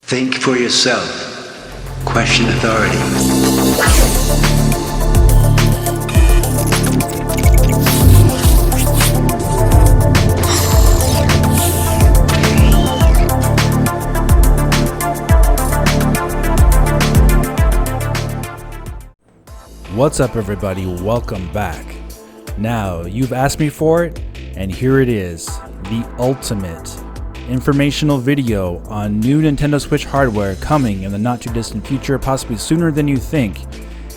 Think for yourself. Question authority. What's up, everybody? Welcome back. Now, you've asked me for it, and here it is, the ultimate informational video on new Nintendo Switch hardware coming in the not too distant future, possibly sooner than you think.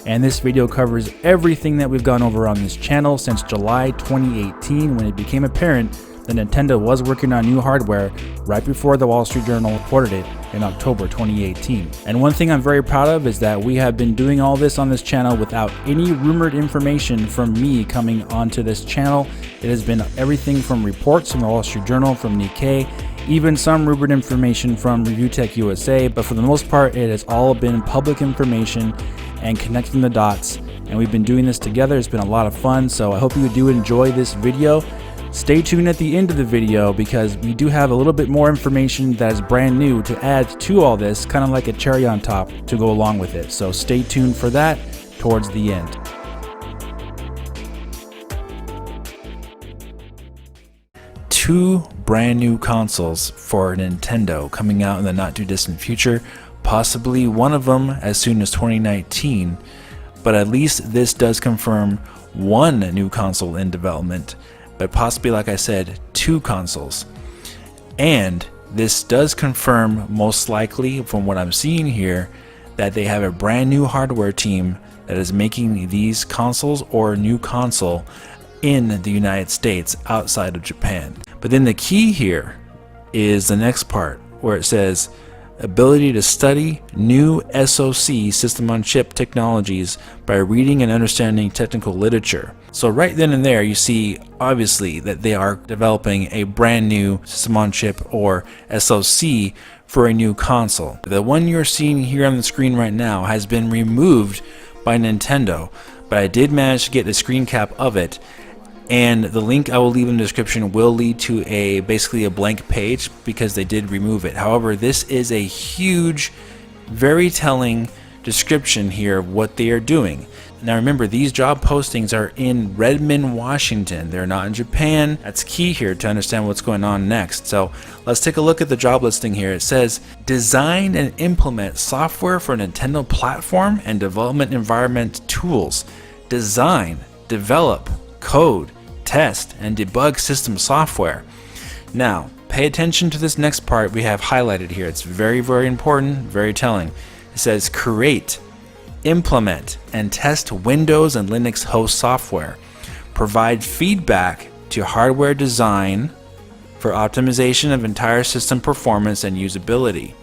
And this video covers everything that we've gone over on this channel since July 2018, when it became apparent that Nintendo was working on new hardware right before the Wall Street Journal reported it in October 2018. And one thing I'm very proud of is that we have been doing all this on this channel without any rumored information from me coming onto this channel. It has been everything from reports from the Wall Street Journal, from Nikkei, even some rumored information from Review Tech USA, but for the most part it has all been public information and connecting the dots, and we've been doing this together. It's been a lot of fun, so I hope you do enjoy this video. Stay tuned at the end of the video because we do have a little bit more information that is brand new to add to all this, kind of like a cherry on top to go along with it. So stay tuned for that towards the end. Two brand new consoles for Nintendo coming out in the not too distant future, possibly one of them as soon as 2019, but at least this does confirm one new console in development, but possibly, like I said, two consoles. And this does confirm, most likely from what I'm seeing here, that they have a brand new hardware team that is making these consoles or a new console in the United States outside of Japan. But then the key here is the next part where it says ability to study new SoC, system on chip technologies, by reading and understanding technical literature. So right then and there you see obviously that they are developing a brand new system on chip or SoC for a new console. The one you're seeing here on the screen right now has been removed by Nintendo, but I did manage to get the screen cap of it, and the link I will leave in the description will lead to basically a blank page because they did remove it. However, this is a huge, very telling description here of what they are doing. Now remember, these job postings are in Redmond, Washington. They're not in Japan. That's key here to understand what's going on next. So let's take a look at the job listing here. It says, design and implement software for Nintendo platform and development environment tools. Design, develop, code, test, and debug system software. Now, pay attention to this next part we have highlighted here. It's very, very important, very telling. It says create, implement, and test Windows and Linux host software. Provide feedback to hardware design for optimization of entire system performance and usability.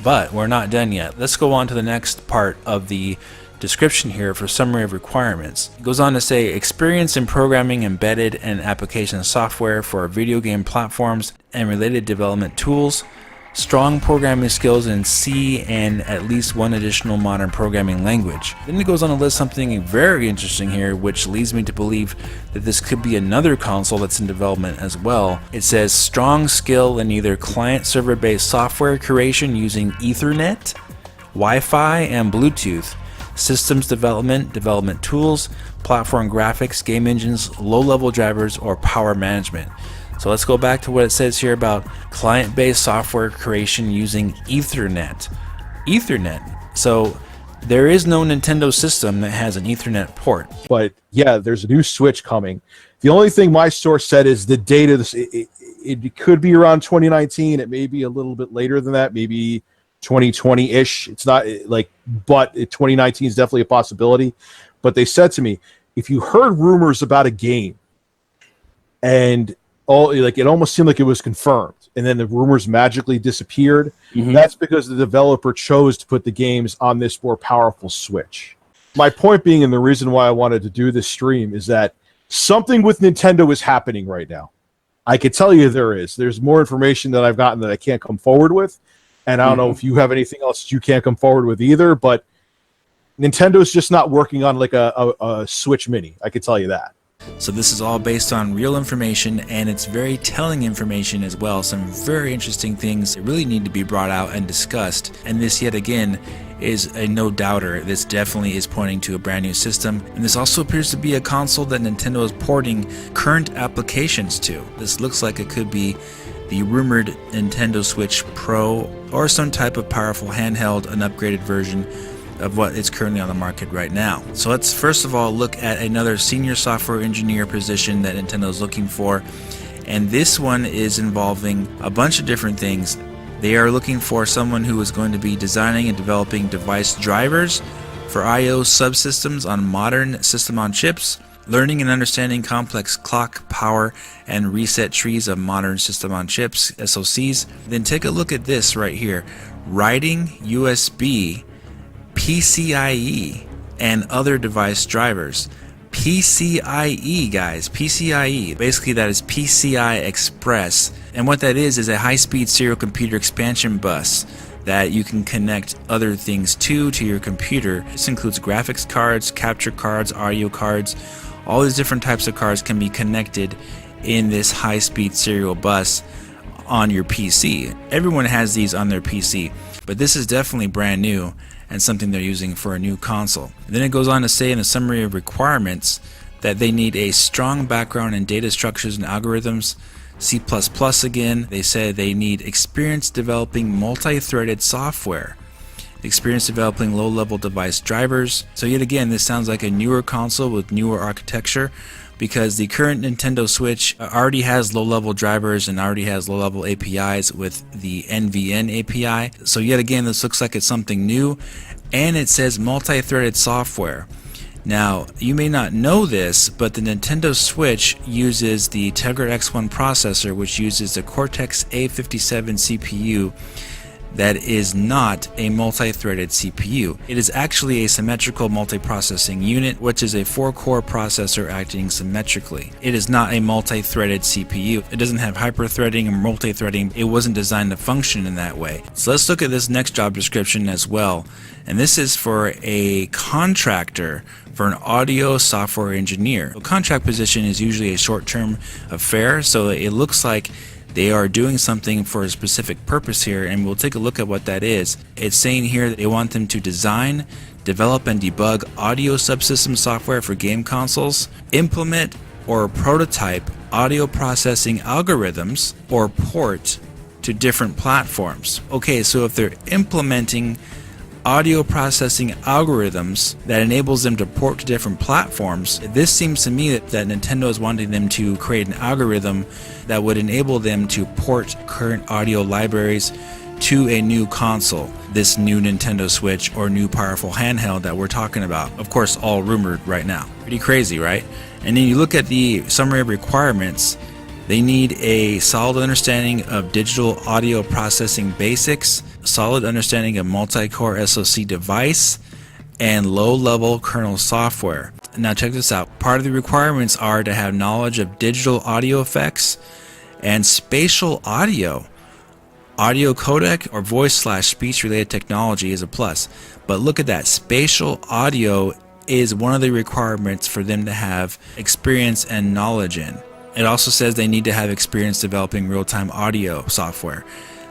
But we're not done yet. Let's go on to the next part of the description here for summary of requirements. It goes on to say experience in programming embedded and application software for video game platforms and related development tools, strong programming skills in C and at least one additional modern programming language. Then it goes on to list something very interesting here, which leads me to believe that this could be another console that's in development as well. It says strong skill in either client server based software creation using Ethernet, Wi-Fi, and Bluetooth, systems development tools, platform graphics, game engines, low-level drivers, or power management. So let's go back to what it says here about client-based software creation using Ethernet. Ethernet. So there is no Nintendo system that has an Ethernet port. But yeah, there's a new Switch coming. The only thing my source said is the date of this. It could be around 2019. It may be a little bit later than that, maybe 2020-ish. It's not like, but 2019 is definitely a possibility. But they said to me, if you heard rumors about a game and it almost seemed like it was confirmed, and then the rumors magically disappeared, that's because the developer chose to put the games on this more powerful Switch. My point being, and the reason why I wanted to do this stream, is that something with Nintendo is happening right now. I can tell you there is. There's more information that I've gotten that I can't come forward with. And I don't know if you have anything else that you can't come forward with either, but Nintendo's just not working on like a Switch Mini. I can tell you that. So this is all based on real information, and it's very telling information as well. Some very interesting things that really need to be brought out and discussed. And this yet again is a no doubter. This definitely is pointing to a brand new system. And this also appears to be a console that Nintendo is porting current applications to. This looks like it could be the rumored Nintendo Switch Pro or some type of powerful handheld, an upgraded version of what is currently on the market right now. So let's first of all look at another senior software engineer position that Nintendo is looking for, and this one is involving a bunch of different things. They are looking for someone who is going to be designing and developing device drivers for I/O subsystems on modern system on chips, learning and understanding complex clock, power, and reset trees of modern system on chips, SoCs. Then take a look at this right here, writing USB, PCIe, and other device drivers. PCIe, guys, PCIe. Basically, that is PCI Express. And what that is a high-speed serial computer expansion bus that you can connect other things to your computer. This includes graphics cards, capture cards, audio cards. All these different types of cards can be connected in this high-speed serial bus on your PC. Everyone has these on their PC, but this is definitely brand new and something they're using for a new console. And then it goes on to say in the summary of requirements that they need a strong background in data structures and algorithms, C++ again. They said they need experience developing multi-threaded software, experience developing low-level device drivers. So yet again, this sounds like a newer console with newer architecture, because the current Nintendo Switch already has low-level drivers and already has low-level APIs with the NVN API. So yet again, this looks like it's something new, and it says multi-threaded software. Now, you may not know this, but the Nintendo Switch uses the Tegra X1 processor, which uses the Cortex A57 CPU that is not a multi-threaded CPU. It is actually a symmetrical multiprocessing unit, which is a 4-core processor acting symmetrically. It is not a multi-threaded CPU. It doesn't have hyper-threading or multi-threading. It wasn't designed to function in that way. So let's look at this next job description as well. And this is for a contractor for an audio software engineer. A contract position is usually a short-term affair, so it looks like they are doing something for a specific purpose here, and we'll take a look at what that is. It's saying here that they want them to design, develop, and debug audio subsystem software for game consoles, implement or prototype audio processing algorithms, or port to different platforms. Okay, so if they're implementing audio processing algorithms that enables them to port to different platforms, this seems to me that Nintendo is wanting them to create an algorithm that would enable them to port current audio libraries to a new console, this new Nintendo Switch or new powerful handheld that we're talking about. Of course, all rumored right now. Pretty crazy, right? And then you look at the summary of requirements. They need a solid understanding of digital audio processing basics, solid understanding of multi-core SoC device, and low-level kernel software. Now check this out. Part of the requirements are to have knowledge of digital audio effects and spatial audio. Audio codec or voice/speech related technology is a plus. But look at that. Spatial audio is one of the requirements for them to have experience and knowledge in. It also says they need to have experience developing real-time audio software.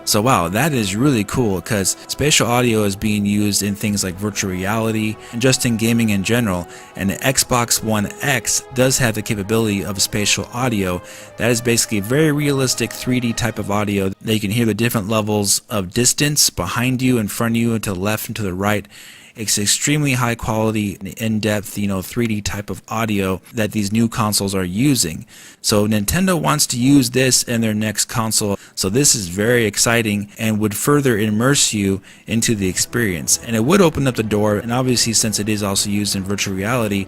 So wow, that is really cool, because spatial audio is being used in things like virtual reality and just in gaming in general, and the Xbox One X does have the capability of spatial audio. That is basically very realistic 3D type of audio that you can hear the different levels of distance behind you, in front of you, and to the left and to the right. It's extremely high quality, in-depth, 3D type of audio that these new consoles are using. So Nintendo wants to use this in their next console. So this is very exciting and would further immerse you into the experience. And it would open up the door, and obviously since it is also used in virtual reality,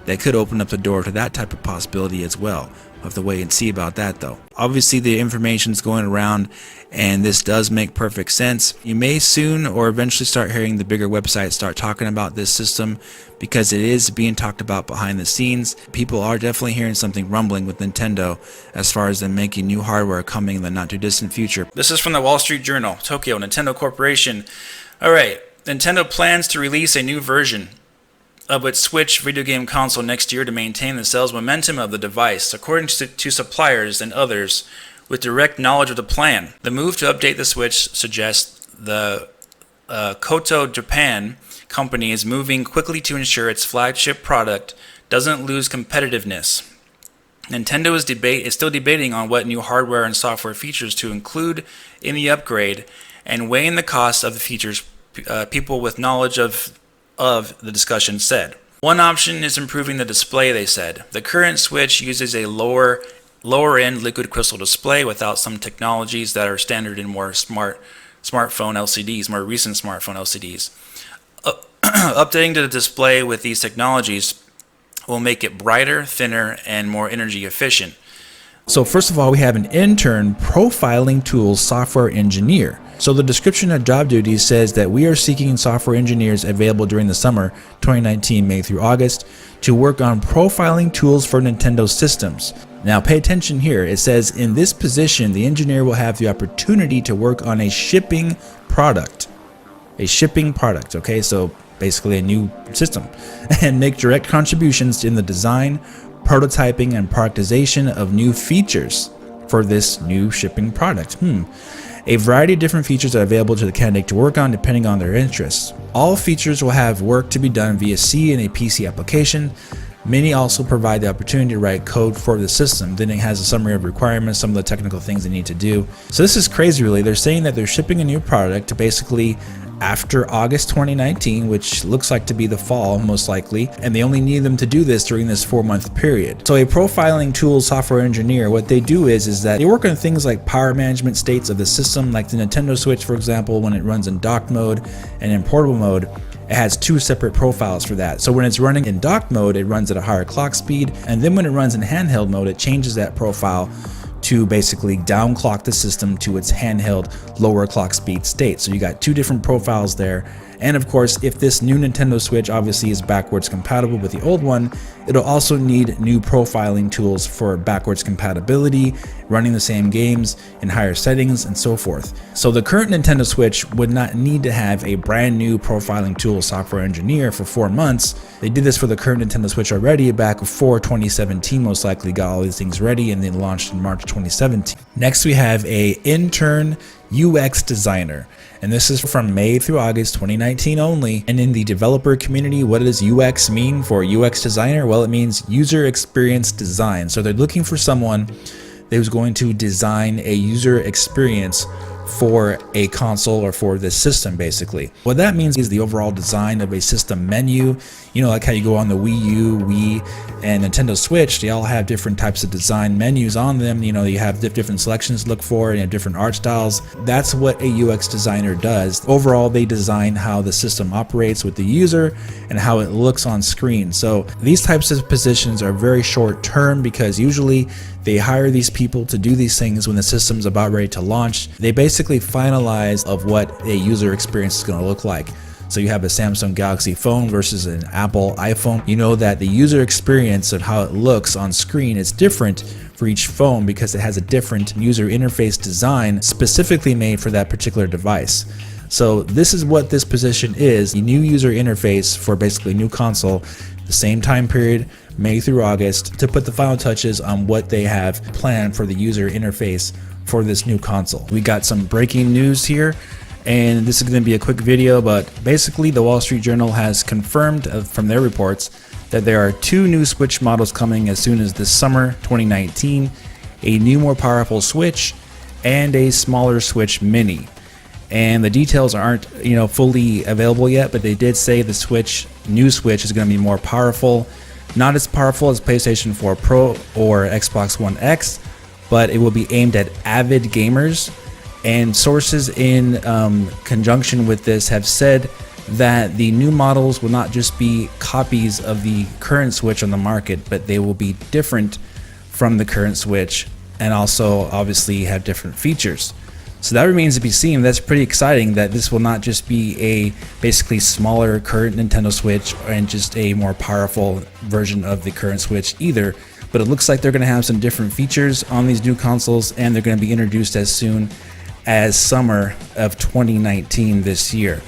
that could open up the door to that type of possibility as well. We'll have to wait and see about that though. Obviously the information's going around, and this does make perfect sense. You may soon or eventually start hearing the bigger websites start talking about this system, because it is being talked about behind the scenes. People are definitely hearing something rumbling with Nintendo as far as them making new hardware coming in the not too distant future. This is from the Wall Street Journal, Tokyo, Nintendo Corporation. Alright, Nintendo plans to release a new version of its Switch video game console next year to maintain the sales momentum of the device, according to suppliers and others with direct knowledge of the plan. The move to update the Switch suggests the Koto Japan company is moving quickly to ensure its flagship product doesn't lose competitiveness. Nintendo is still debating on what new hardware and software features to include in the upgrade and weighing the cost of the features, people with knowledge of the discussion said. One option is improving the display, they said. The current Switch uses a lower-end liquid crystal display without some technologies that are standard in more smartphone LCDs, more recent smartphone LCDs. Updating the display with these technologies will make it brighter, thinner, and more energy efficient. So first of all, we have an intern profiling tools software engineer. So the description of job duties says that we are seeking software engineers available during the summer 2019, May through August, to work on profiling tools for Nintendo systems. Now pay attention here. It says in this position, the engineer will have the opportunity to work on a shipping product. A shipping product, okay? So basically a new system, and make direct contributions in the design, prototyping, and productization of new features for this new shipping product. A variety of different features are available to the candidate to work on depending on their interests. All features will have work to be done via C in a PC application. Many also provide the opportunity to write code for the system. Then it has a summary of requirements, some of the technical things they need to do. So this is crazy, really. They're saying that they're shipping a new product to basically after August 2019, which looks like to be the fall most likely, and they only need them to do this during this 4-month period. So a profiling tool software engineer, what they do is that they work on things like power management states of the system, like the Nintendo Switch, for example, when it runs in dock mode and in portable mode. It has 2 separate profiles for that. So when it's running in dock mode, it runs at a higher clock speed, and then when it runs in handheld mode, it changes that profile to basically downclock the system to its handheld lower clock speed state. So you got 2 different profiles there. And of course, if this new Nintendo Switch obviously is backwards compatible with the old one, it'll also need new profiling tools for backwards compatibility, running the same games in higher settings, and so forth. So the current Nintendo Switch would not need to have a brand new profiling tool software engineer for 4 months. They did this for the current Nintendo Switch already back before 2017, most likely got all these things ready and then launched in March 2017. Next, we have a intern UX designer. And this is from May through August 2019 only. And in the developer community, what does UX mean for UX designer? Well, it means user experience design. So they're looking for someone who's going to design a user experience for a console or for this system, basically. What that means is the overall design of a system menu. You know, like how you go on the Wii U, Wii, and Nintendo Switch, they all have different types of design menus on them. You know, you have different selections to look for, and you have different art styles. That's what a UX designer does. Overall, they design how the system operates with the user and how it looks on screen. So these types of positions are very short term because usually they hire these people to do these things when the system's about ready to launch. They basically finalize of what a user experience is going to look like. So you have a Samsung Galaxy phone versus an Apple iPhone. You know that the user experience of how it looks on screen is different for each phone because it has a different user interface design specifically made for that particular device. So this is what this position is, a new user interface for basically a new console, the same time period, May through August, to put the final touches on what they have planned for the user interface for this new console. We got some breaking news here, and this is going to be a quick video, but basically the Wall Street Journal has confirmed from their reports that there are 2 new Switch models coming as soon as this summer 2019, a new more powerful Switch and a smaller Switch Mini. And the details aren't, fully available yet, but they did say the new Switch is going to be more powerful, not as powerful as PlayStation 4 Pro or Xbox One X, but it will be aimed at avid gamers. And sources in conjunction with this have said that the new models will not just be copies of the current Switch on the market, but they will be different from the current Switch and also obviously have different features. So that remains to be seen. That's pretty exciting that this will not just be a basically smaller current Nintendo Switch and just a more powerful version of the current Switch either, but it looks like they're going to have some different features on these new consoles, and they're going to be introduced as soon as summer of 2019 this year.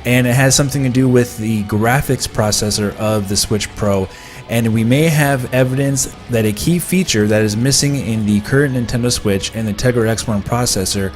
and it has something to do with the graphics processor of the Switch Pro. And we may have evidence that a key feature that is missing in the current Nintendo Switch and the Tegra X1 processor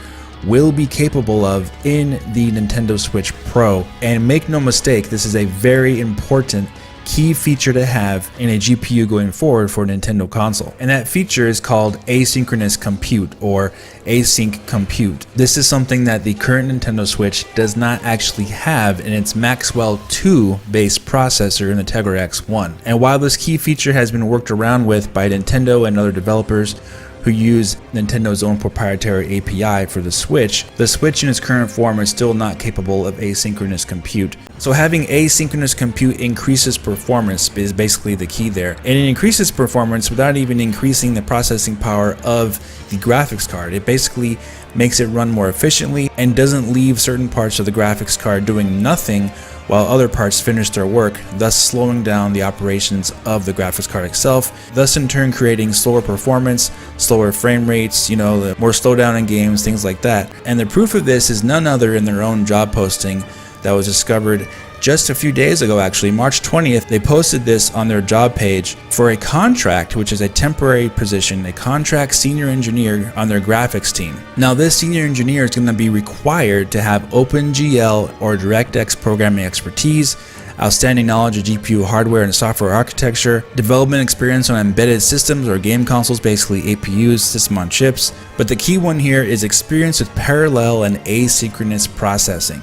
will be capable of in the Nintendo Switch Pro. And make no mistake, this is a very important key feature to have in a GPU going forward for a Nintendo console. And that feature is called asynchronous compute, or async compute. This is something that the current Nintendo Switch does not actually have in its Maxwell 2 based processor in the Tegra X1. And while this key feature has been worked around with by Nintendo and other developers who use Nintendo's own proprietary API for the Switch in its current form is still not capable of asynchronous compute. So having asynchronous compute increases performance is basically the key there. And it increases performance without even increasing the processing power of the graphics card. It basically makes it run more efficiently and doesn't leave certain parts of the graphics card doing nothing while other parts finish their work, thus slowing down the operations of the graphics card itself, thus in turn creating slower performance, slower frame rates, more slowdown in games, things like that. And the proof of this is none other in their own job posting that was discovered just a few days ago, actually. March 20th, they posted this on their job page for a contract, which is a temporary position, a contract senior engineer on their graphics team. Now, this senior engineer is going to be required to have OpenGL or DirectX programming expertise, outstanding knowledge of GPU hardware and software architecture, development experience on embedded systems or game consoles, basically APUs, system on chips. But the key one here is experience with parallel and asynchronous processing.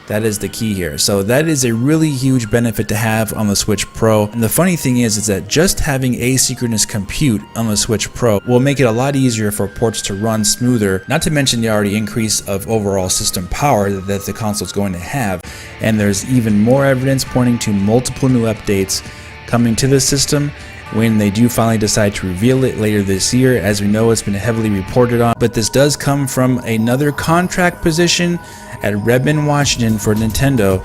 That is the key here. So that is a really huge benefit to have on the Switch Pro. And the funny thing is that just having asynchronous compute on the Switch Pro will make it a lot easier for ports to run smoother, not to mention the already increase of overall system power that the console is going to have. And there's even more evidence pointing to multiple new updates coming to the system when they do finally decide to reveal it later this year. As we know, it's been heavily reported on, but this does come from another contract position at Redmond, Washington for Nintendo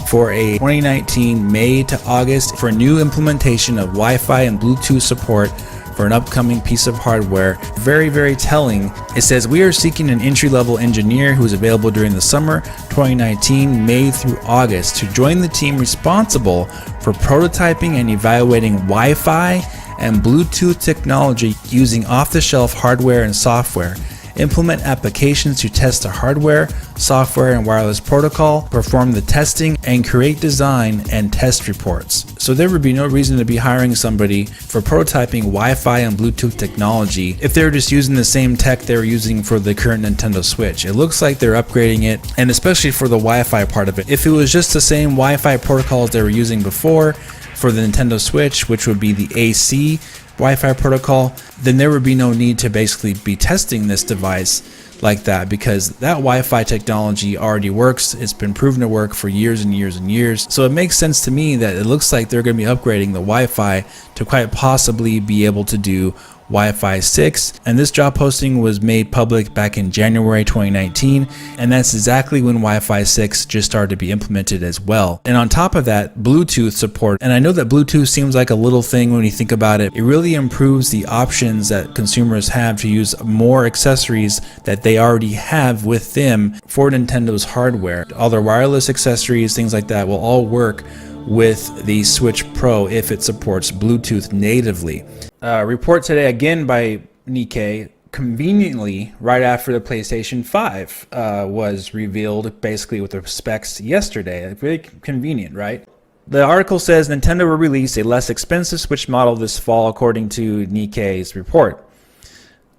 for a 2019 May to August for a new implementation of Wi-Fi and Bluetooth support for an upcoming piece of hardware. Very, very telling. It says, we are seeking an entry-level engineer who is available during the summer 2019, May through August, to join the team responsible for prototyping and evaluating Wi-Fi and Bluetooth technology using off-the-shelf hardware and software, implement applications to test the hardware, software, and wireless protocol, perform the testing, and create design and test reports. So there would be no reason to be hiring somebody for prototyping Wi-Fi and Bluetooth technology if they're just using the same tech they were using for the current Nintendo Switch. It looks like they're upgrading it, and especially for the Wi-Fi part of it. If it was just the same Wi-Fi protocols they were using before for the Nintendo Switch, which would be the AC Wi-Fi protocol, then there would be no need to basically be testing this device like that, because that Wi-Fi technology already works. It's been proven to work for years and years and years. So it makes sense to me that it looks like they're going to be upgrading the Wi-Fi to quite possibly be able to do Wi-Fi 6, and this job posting was made public back in January 2019, and that's exactly when Wi-Fi 6 just started to be implemented as well. And on top of that, Bluetooth support, and I know that Bluetooth seems like a little thing when you think about it. It really improves the options that consumers have to use more accessories that they already have with them for Nintendo's hardware. All their wireless accessories, things like that, will all work with the Switch Pro if it supports Bluetooth natively. Report today again by Nikkei, conveniently right after the PlayStation 5 was revealed, basically with the specs yesterday. Very convenient, right? The article says Nintendo will release a less expensive Switch model this fall, according to Nikkei's report.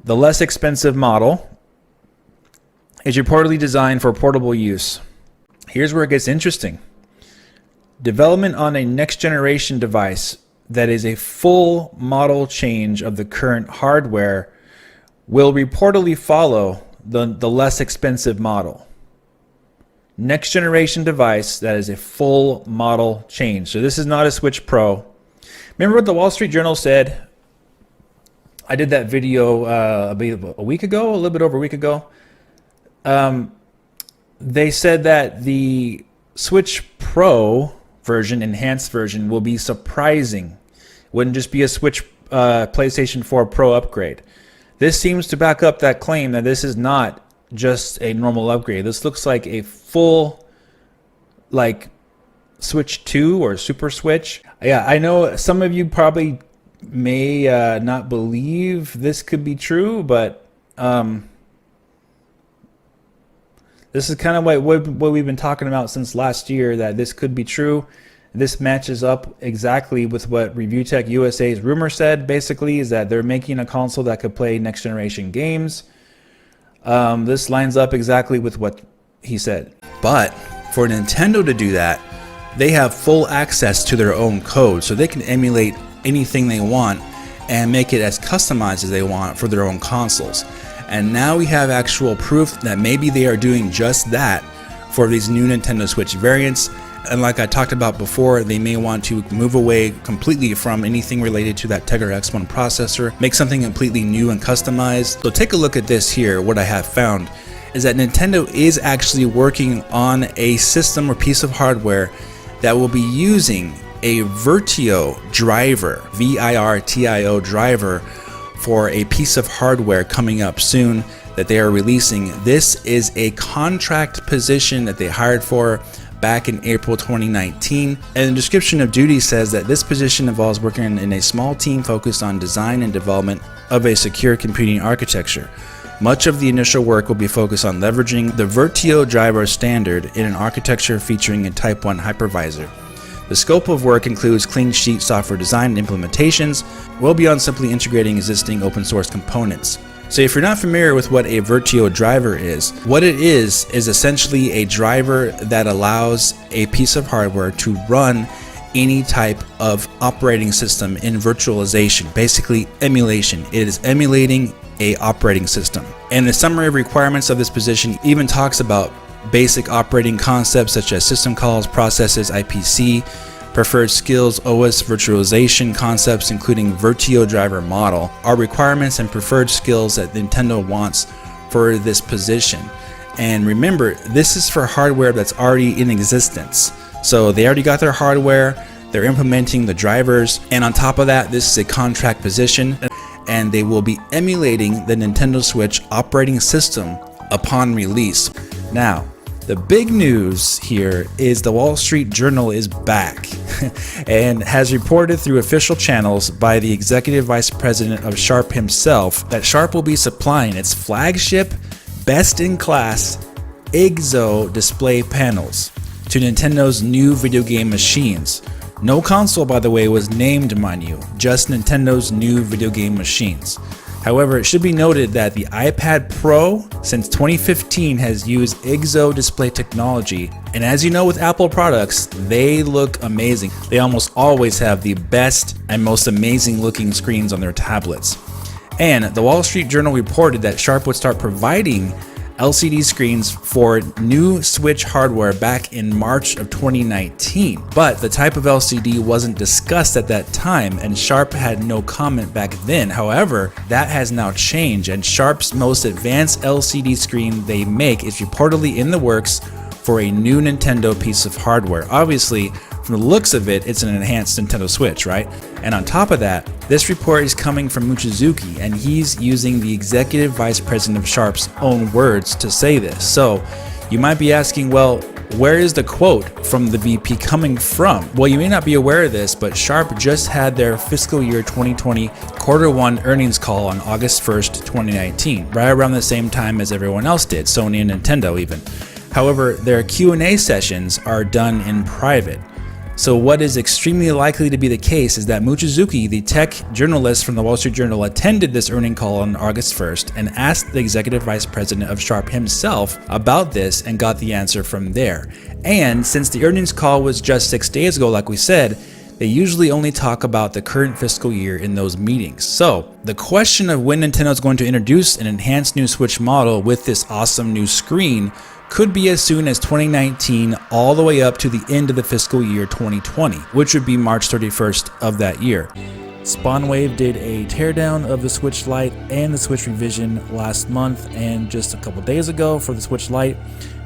The less expensive model is reportedly designed for portable use. Here's where it gets interesting. Development on a next generation device that is a full model change of the current hardware will reportedly follow the less expensive model. Next generation device that is a full model change. So this is not a Switch Pro. Remember what the Wall Street Journal said? I did that video a week ago, a little bit over a week ago. They said that the Switch Pro version, enhanced version, will be surprising. Wouldn't just be a Switch PlayStation 4 Pro upgrade. This seems to back up that claim that this is not just a normal upgrade. This looks like a full like Switch 2 or Super Switch. Yeah, I know some of you probably may not believe this could be true, but this is kind of what we've been talking about since last year, that this could be true. This matches up exactly with what Review Tech USA's rumor said, basically, is that they're making a console that could play next generation games. This lines up exactly with what he said. But for Nintendo to do that, they have full access to their own code, so they can emulate anything they want and make it as customized as they want for their own consoles. And now we have actual proof that maybe they are doing just that for these new Nintendo Switch variants. And like I talked about before, they may want to move away completely from anything related to that Tegra X1 processor, make something completely new and customized. So take a look at this here. What I have found is that Nintendo is actually working on a system or piece of hardware that will be using a Virtio driver, VIRTIO driver, for a piece of hardware coming up soon that they are releasing. This is a contract position that they hired for back in April 2019, and the description of duty says that this position involves working in a small team focused on design and development of a secure computing architecture. Much of the initial work will be focused on leveraging the Virtio driver standard in an architecture featuring a Type 1 hypervisor. The scope of work includes clean sheet software design and implementations, well beyond simply integrating existing open source components. So if you're not familiar with what a Virtio driver is, what it is essentially a driver that allows a piece of hardware to run any type of operating system in virtualization, basically emulation. It is emulating a operating system. And the summary of requirements of this position even talks about basic operating concepts such as system calls, processes, IPC, preferred skills, OS virtualization concepts, including Virtio driver model, are requirements and preferred skills that Nintendo wants for this position. And remember, this is for hardware that's already in existence. So they already got their hardware, they're implementing the drivers, and on top of that, this is a contract position, and they will be emulating the Nintendo Switch operating system upon release. Now, the big news here is the Wall Street Journal is back and has reported through official channels by the executive vice president of Sharp himself that Sharp will be supplying its flagship, best-in-class IGZO display panels to Nintendo's new video game machines. No console, by the way, was named, mind you, just Nintendo's new video game machines. However, it should be noted that the iPad Pro since 2015 has used IGZO display technology, and as you know with Apple products, they look amazing. They almost always have the best and most amazing looking screens on their tablets. And the Wall Street Journal reported that Sharp would start providing LCD screens for new Switch hardware back in March of 2019, but the type of LCD wasn't discussed at that time and Sharp had no comment back then. However, that has now changed and Sharp's most advanced LCD screen they make is reportedly in the works for a new Nintendo piece of hardware. Obviously, from the looks of it, it's an enhanced Nintendo Switch, right? And on top of that, this report is coming from Mochizuki, and he's using the executive vice president of Sharp's own words to say this. So you might be asking, well, where is the quote from the VP coming from? Well, you may not be aware of this, but Sharp just had their fiscal year 2020 quarter one earnings call on August 1st, 2019, right around the same time as everyone else did, Sony and Nintendo even. However, their Q&A sessions are done in private. So what is extremely likely to be the case is that Mochizuki, the tech journalist from the Wall Street Journal, attended this earnings call on August 1st and asked the executive vice president of Sharp himself about this and got the answer from there. And since the earnings call was just 6 days ago, like we said, they usually only talk about the current fiscal year in those meetings. So the question of when Nintendo is going to introduce an enhanced new Switch model with this awesome new screen could be as soon as 2019 all the way up to the end of the fiscal year 2020, which would be March 31st of that year. Spawnwave did a teardown of the Switch Lite and the Switch Revision last month and just a couple days ago for the Switch Lite,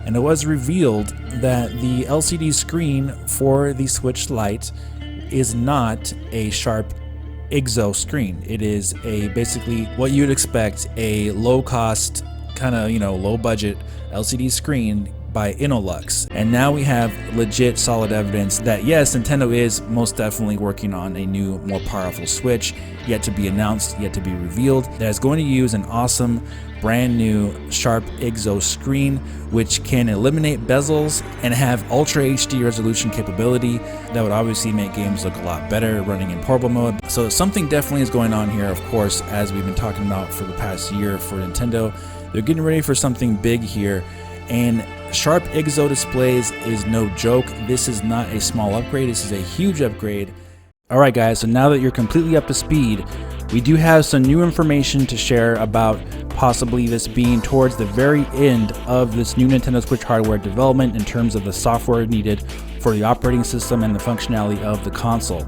and it was revealed that the LCD screen for the Switch Lite is not a Sharp IGZO screen. It is a basically what you'd expect, a low cost kind of, low budget LCD screen by Innolux. And now we have legit solid evidence that yes, Nintendo is most definitely working on a new, more powerful Switch, yet to be announced, yet to be revealed, that is going to use an awesome brand new sharp IGZO screen, which can eliminate bezels and have Ultra HD resolution capability. That would obviously make games look a lot better running in portable mode. So something definitely is going on here, of course, as we've been talking about for the past year for Nintendo. They're getting ready for something big here, and sharp IGZO displays is no joke. This is not a small upgrade, this is a huge upgrade. Alright guys, so now that you're completely up to speed, we do have some new information to share about possibly this being towards the very end of this new Nintendo Switch hardware development in terms of the software needed for the operating system and the functionality of the console.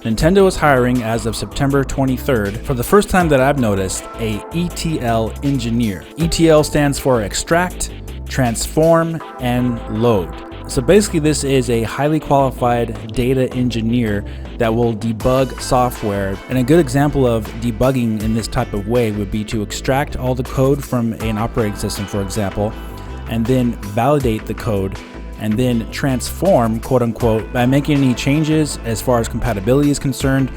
Nintendo is hiring, as of September 23rd, for the first time that I've noticed, a ETL engineer. ETL stands for extract, transform, and load. So basically this is a highly qualified data engineer that will debug software. And a good example of debugging in this type of way would be to extract all the code from an operating system, for example, and then validate the code, and then transform, quote unquote, by making any changes as far as compatibility is concerned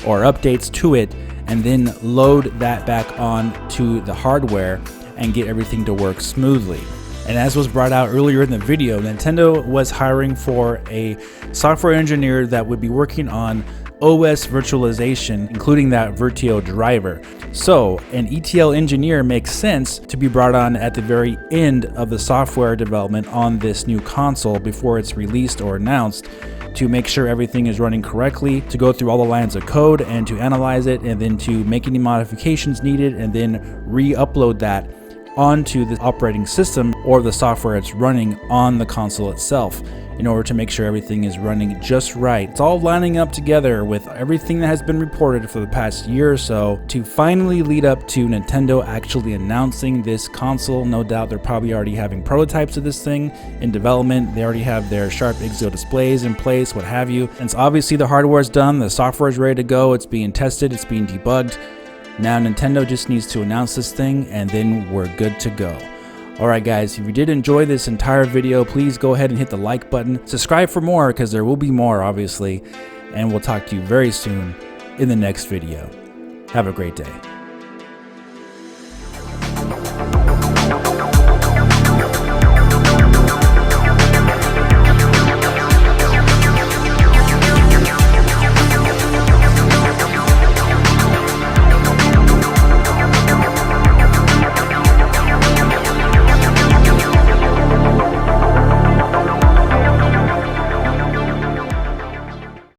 or updates to it, and then load that back on to the hardware and get everything to work smoothly. And as was brought out earlier in the video, Nintendo was hiring for a software engineer that would be working on OS virtualization, including that Virtio driver. So an ETL engineer makes sense to be brought on at the very end of the software development on this new console before it's released or announced, to make sure everything is running correctly, to go through all the lines of code and to analyze it, and then to make any modifications needed and then re-upload that onto the operating system or the software it's running on the console itself, in order to make sure everything is running just right. It's all lining up together with everything that has been reported for the past year or so to finally lead up to Nintendo actually announcing this console. No doubt they're probably already having prototypes of this thing in development. They already have their sharp IGZO displays in place, what have you. And so obviously the hardware is done, the software is ready to go, it's being tested, it's being debugged. Now Nintendo just needs to announce this thing and then we're good to go. Alright guys, if you did enjoy this entire video, please go ahead and hit the like button. Subscribe for more, because there will be more obviously. And we'll talk to you very soon in the next video. Have a great day.